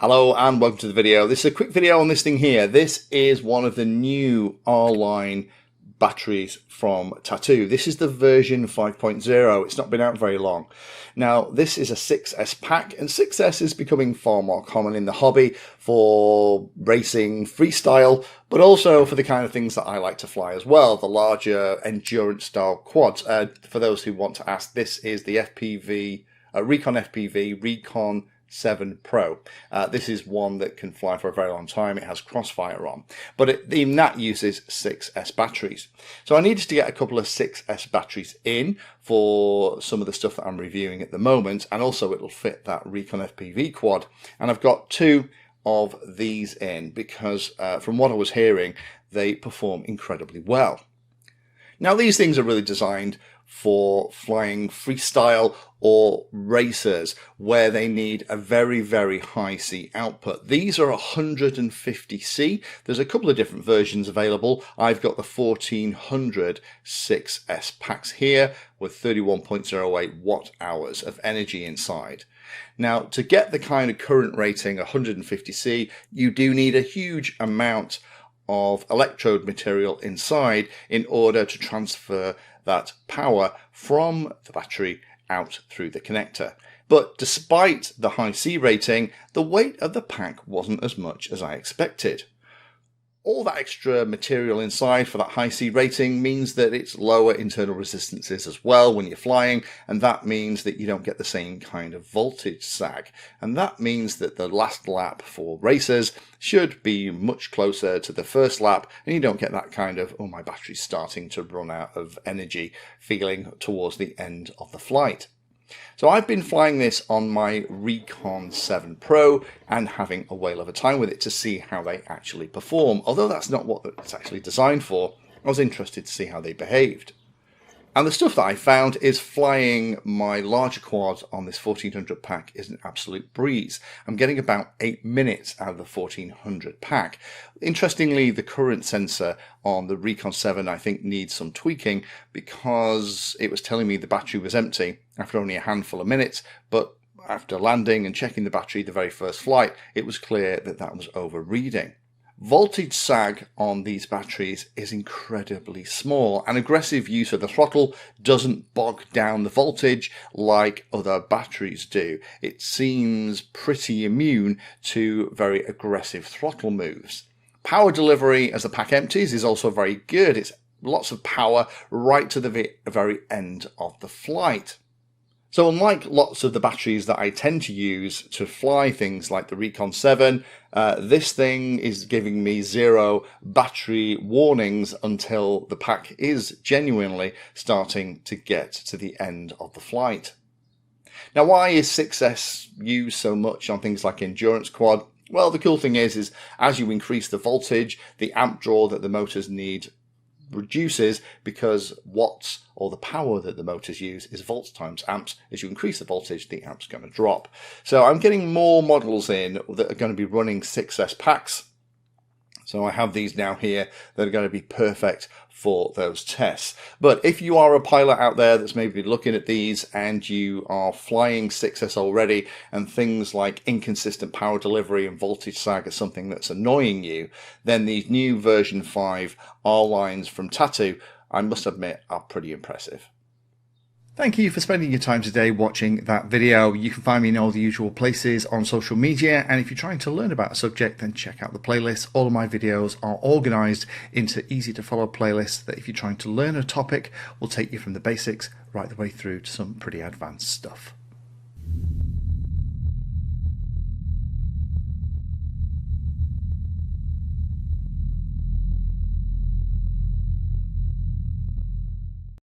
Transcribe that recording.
Hello and welcome to the video. This is a quick video on this thing here. This is one of the new R-line batteries from Tattu. This is the version 5.0. It's not been out very long. Now this is a 6S pack, and 6S is becoming far more common in the hobby for racing, freestyle, but also for the kind of things that I like to fly as well, the larger endurance style quads. For those who want to ask, this is the FPV, Recon FPV, Recon 7 Pro. This is one that can fly for a very long time. It has crossfire on, but even that uses 6S batteries. So I needed to get a couple of 6S batteries in for some of the stuff that I'm reviewing at the moment, and also it'll fit that Recon FPV quad. And I've got two of these in because from what I was hearing, they perform incredibly well. Now these things are really designed for flying freestyle or racers where they need a very high C output. These are 150C. There's a couple of different versions available. I've got the 1400 6S packs here with 31.08 watt hours of energy inside. Now, to get the kind of current rating 150C, you do need a huge amount of electrode material inside in order to transfer that power from the battery out through the connector. But despite the high C rating, the weight of the pack wasn't as much as I expected. All that extra material inside for that high C rating means that it's lower internal resistances as well when you're flying, and that means that you don't get the same kind of voltage sag. And that means that the last lap for racers should be much closer to the first lap, and you don't get that kind of, oh, my battery's starting to run out of energy feeling towards the end of the flight. So I've been flying this on my Recon 7 Pro and having a whale of a time with it to see how they actually perform. Although that's not what it's actually designed for, I was interested to see how they behaved. And the stuff that I found is flying my larger quad on this 1400 pack is an absolute breeze. I'm getting about 8 minutes out of the 1400 pack. Interestingly, the current sensor on the Recon 7 I think needs some tweaking because it was telling me the battery was empty after only a handful of minutes, but after landing and checking the battery the very first flight, it was clear that that was overreading. Voltage sag on these batteries is incredibly small, and aggressive use of the throttle doesn't bog down the voltage like other batteries do. It seems pretty immune to very aggressive throttle moves. Power delivery as the pack empties is also very good. It's lots of power right to the very end of the flight. So unlike lots of the batteries that I tend to use to fly things like the Recon 7, this thing is giving me 0 battery warnings until the pack is genuinely starting to get to the end of the flight. Now, why is 6S used so much on things like endurance quad? Well, the cool thing is as you increase the voltage, the amp draw that the motors need reduces because watts, or the power that the motors use, is volts times amps. As you increase the voltage, the amp's going to drop. So I'm getting more models in that are going to be running 6S packs. So I have these now here that are going to be perfect for those tests. But if you are a pilot out there that's maybe looking at these and you are flying 6S already and things like inconsistent power delivery and voltage sag are something that's annoying you, then these new version 5 R-lines from Tattu, I must admit, are pretty impressive. Thank you for spending your time today watching that video. You can find me in all the usual places on social media, and if you're trying to learn about a subject, then check out the playlist. All of my videos are organized into easy to follow playlists that if you're trying to learn a topic will take you from the basics right the way through to some pretty advanced stuff.